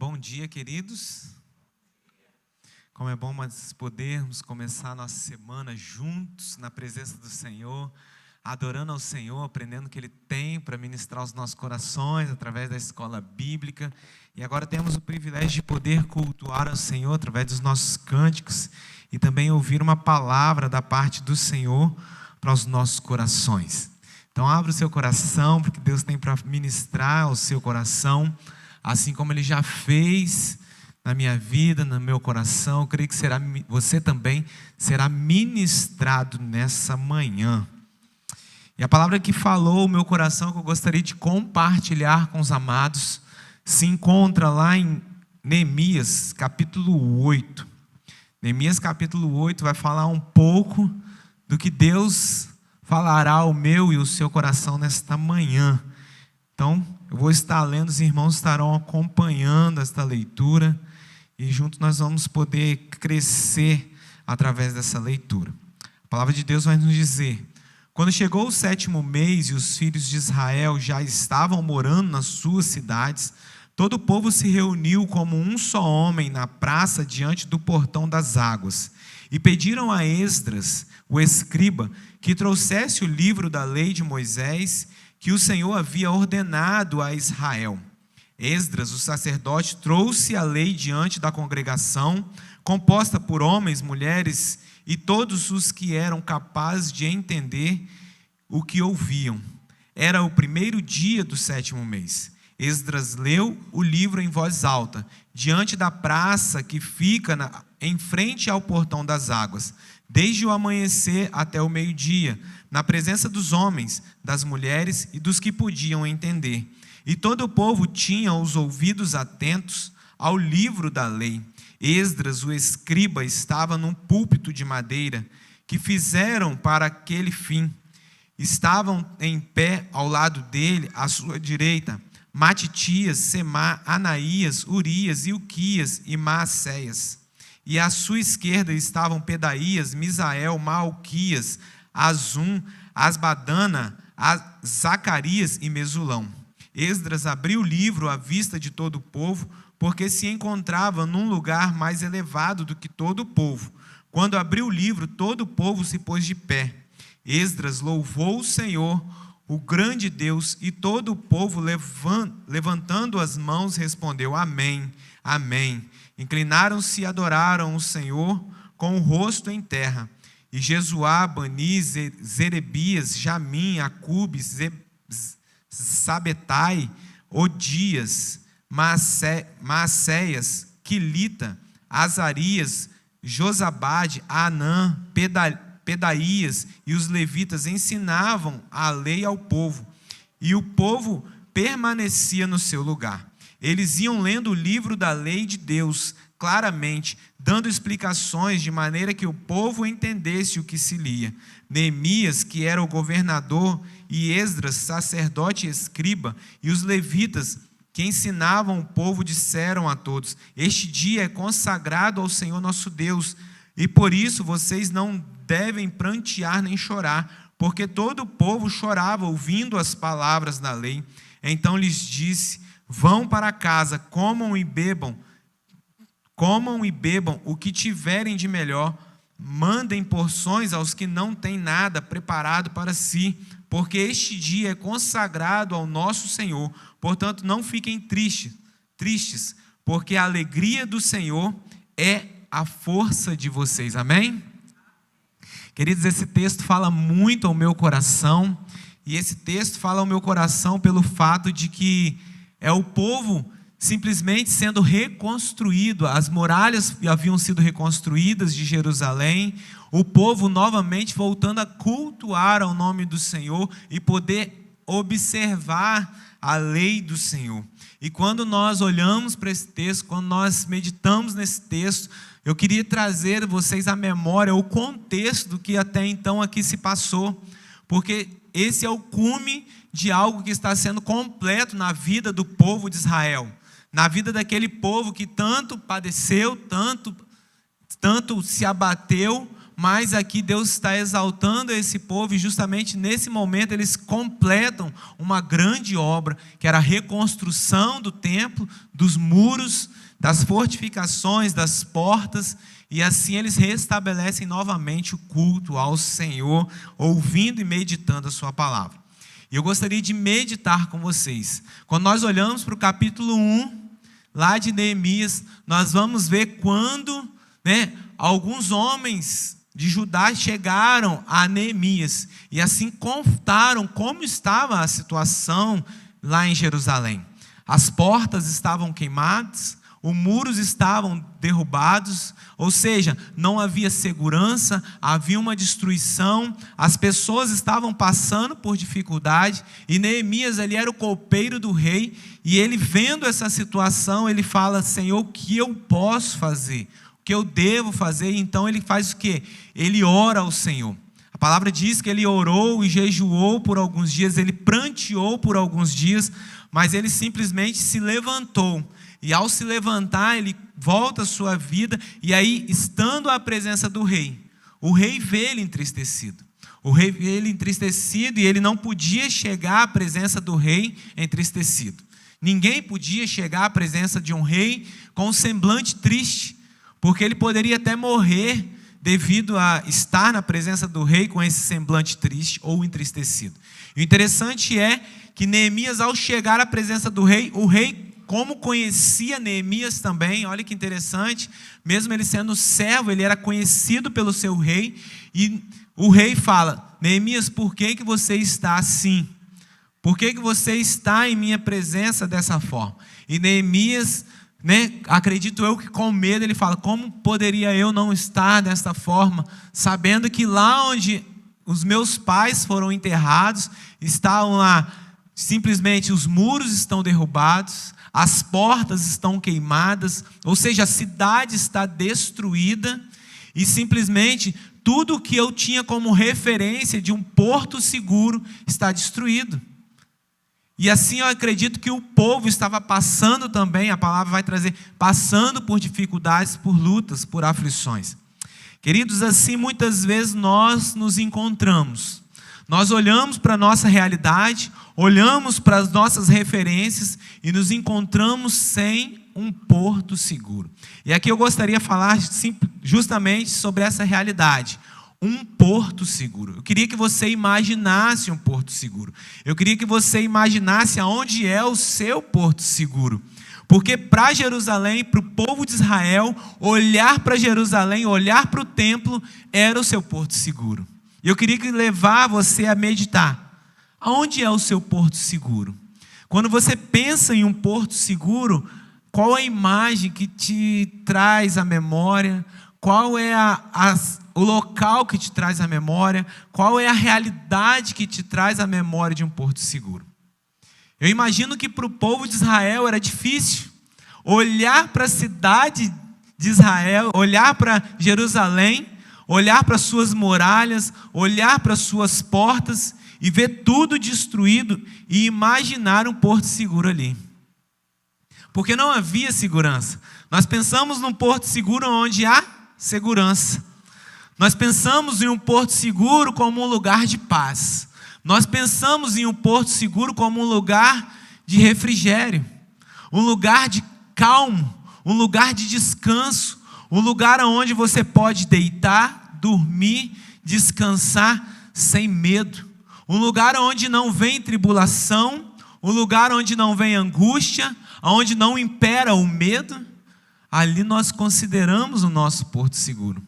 Bom dia, queridos. Como é bom nós podermos começar a nossa semana juntos na presença do Senhor, adorando ao Senhor, aprendendo o que Ele tem para ministrar aos nossos corações através da escola bíblica. E agora temos o privilégio de poder cultuar ao Senhor através dos nossos cânticos e também ouvir uma palavra da parte do Senhor para os nossos corações. Então abra o seu coração, porque Deus tem para ministrar ao seu coração, assim como Ele já fez na minha vida, no meu coração. Eu creio que você também será ministrado nessa manhã. E a palavra que falou o meu coração, que eu gostaria de compartilhar com os amados, se encontra lá em Neemias, capítulo 8. Neemias, capítulo 8, vai falar um pouco do que Deus falará ao meu e ao seu coração nesta manhã. Então, eu vou estar lendo, os irmãos estarão acompanhando esta leitura e juntos nós vamos poder crescer através dessa leitura. A palavra de Deus vai nos dizer: quando chegou o 7º mês e os filhos de Israel já estavam morando nas suas cidades, todo o povo se reuniu como um só homem na praça diante do portão das águas e pediram a Esdras, o escriba, que trouxesse o livro da lei de Moisés, que o Senhor havia ordenado a Israel. Esdras, o sacerdote, trouxe a lei diante da congregação, composta por homens, mulheres e todos os que eram capazes de entender o que ouviam. Era o primeiro dia do 7º mês. Esdras leu o livro em voz alta, diante da praça que fica em frente ao portão das águas, desde o amanhecer até o meio-dia, na presença dos homens, das mulheres e dos que podiam entender. E todo o povo tinha os ouvidos atentos ao livro da lei. Esdras, o escriba, estava num púlpito de madeira que fizeram para aquele fim. Estavam em pé ao lado dele, à sua direita, Matitias, Semá, Anaías, Urias, Ilquias e Maacéias. E à sua esquerda estavam Pedaías, Misael, Malquias, Azum, Asbadana, Zacarias e Mesulão. Esdras abriu o livro à vista de todo o povo, porque se encontrava num lugar mais elevado do que todo o povo. Quando abriu o livro, todo o povo se pôs de pé. Esdras louvou o Senhor, o grande Deus, e todo o povo, levantando as mãos, respondeu: Amém, Amém. Inclinaram-se e adoraram o Senhor com o rosto em terra. E Jesuá, Bani, Zerebias, Jamim, Acube, Sabetai, Odias, Maacéias, Quilita, Azarias, Josabade, Anã, Pedaías e os levitas ensinavam a lei ao povo, e o povo permanecia no seu lugar. Eles iam lendo o livro da lei de Deus claramente, dando explicações de maneira que o povo entendesse o que se lia. Neemias, que era o governador, e Esdras, sacerdote e escriba, e os levitas, que ensinavam o povo, disseram a todos: Este dia é consagrado ao Senhor nosso Deus, e por isso vocês não devem prantear nem chorar, porque todo o povo chorava ouvindo as palavras da lei. Então lhes disse: Vão para casa, comam e bebam o que tiverem de melhor, mandem porções aos que não têm nada preparado para si, porque este dia é consagrado ao nosso Senhor. Portanto, não fiquem tristes, porque a alegria do Senhor é a força de vocês. Amém? Queridos, esse texto fala muito ao meu coração, e esse texto fala ao meu coração pelo fato de que é o povo simplesmente sendo reconstruído. As muralhas haviam sido reconstruídas de Jerusalém, o povo novamente voltando a cultuar ao nome do Senhor e poder observar a lei do Senhor. E quando nós olhamos para esse texto, quando nós meditamos nesse texto, eu queria trazer a vocês à memória o contexto do que até então aqui se passou, porque esse é o cume de algo que está sendo completo na vida do povo de Israel, na vida daquele povo que tanto padeceu, tanto se abateu, mas aqui Deus está exaltando esse povo, e justamente nesse momento eles completam uma grande obra, que era a reconstrução do templo, dos muros, das fortificações, das portas, e assim eles restabelecem novamente o culto ao Senhor, ouvindo e meditando a sua palavra. E eu gostaria de meditar com vocês. Quando nós olhamos para o capítulo 1, lá de Neemias, nós vamos ver quando, alguns homens de Judá chegaram a Neemias e assim contaram como estava a situação lá em Jerusalém. As portas estavam queimadas, os muros estavam derrubados, ou seja, não havia segurança, havia uma destruição, as pessoas estavam passando por dificuldade, e Neemias ali era o copeiro do rei, e ele vendo essa situação, ele fala: Senhor, o que eu posso fazer? O que eu devo fazer? Então ele faz o quê? Ele ora ao Senhor. A palavra diz que ele orou e jejuou por alguns dias, ele pranteou por alguns dias, mas ele simplesmente se levantou. E ao se levantar, ele volta à sua vida, e aí, estando à presença do rei, o rei vê ele entristecido. O rei vê ele entristecido, e ele não podia chegar à presença do rei entristecido. Ninguém podia chegar à presença de um rei com um semblante triste, porque ele poderia até morrer devido a estar na presença do rei com esse semblante triste ou entristecido. E o interessante é que Neemias, ao chegar à presença do rei, o rei, como conhecia Neemias também, olha que interessante, mesmo ele sendo servo, ele era conhecido pelo seu rei, e o rei fala: Neemias, por que você está assim? Por que você está em minha presença dessa forma? E Neemias, acredito eu que com medo, ele fala: como poderia eu não estar desta forma, sabendo que lá onde os meus pais foram enterrados, estavam lá, simplesmente os muros estão derrubados, as portas estão queimadas, ou seja, a cidade está destruída, e simplesmente tudo o que eu tinha como referência de um porto seguro está destruído. E assim eu acredito que o povo estava passando também, a palavra vai trazer, passando por dificuldades, por lutas, por aflições. Queridos, assim muitas vezes nós nos encontramos. Nós olhamos para a nossa realidade, olhamos para as nossas referências e nos encontramos sem um porto seguro. E aqui eu gostaria de falar justamente sobre essa realidade. Um porto seguro. Eu queria que você imaginasse um porto seguro. Eu queria que você imaginasse aonde é o seu porto seguro. Porque para Jerusalém, para o povo de Israel, olhar para Jerusalém, olhar para o templo, era o seu porto seguro. E eu queria levar você a meditar. Aonde é o seu porto seguro? Quando você pensa em um porto seguro, qual a imagem que te traz à memória? Qual é o local que te traz à memória? Qual é a realidade que te traz à memória de um porto seguro? Eu imagino que para o povo de Israel era difícil olhar para a cidade de Israel, olhar para Jerusalém, olhar para suas muralhas, olhar para suas portas e ver tudo destruído e imaginar um porto seguro ali. Porque não havia segurança. Nós pensamos num porto seguro onde há segurança. Nós pensamos em um porto seguro como um lugar de paz. Nós pensamos em um porto seguro como um lugar de refrigério, um lugar de calmo, um lugar de descanso, um lugar onde você pode deitar, dormir, descansar sem medo. Um lugar onde não vem tribulação, um lugar onde não vem angústia, onde não impera o medo. Ali nós consideramos o nosso porto seguro.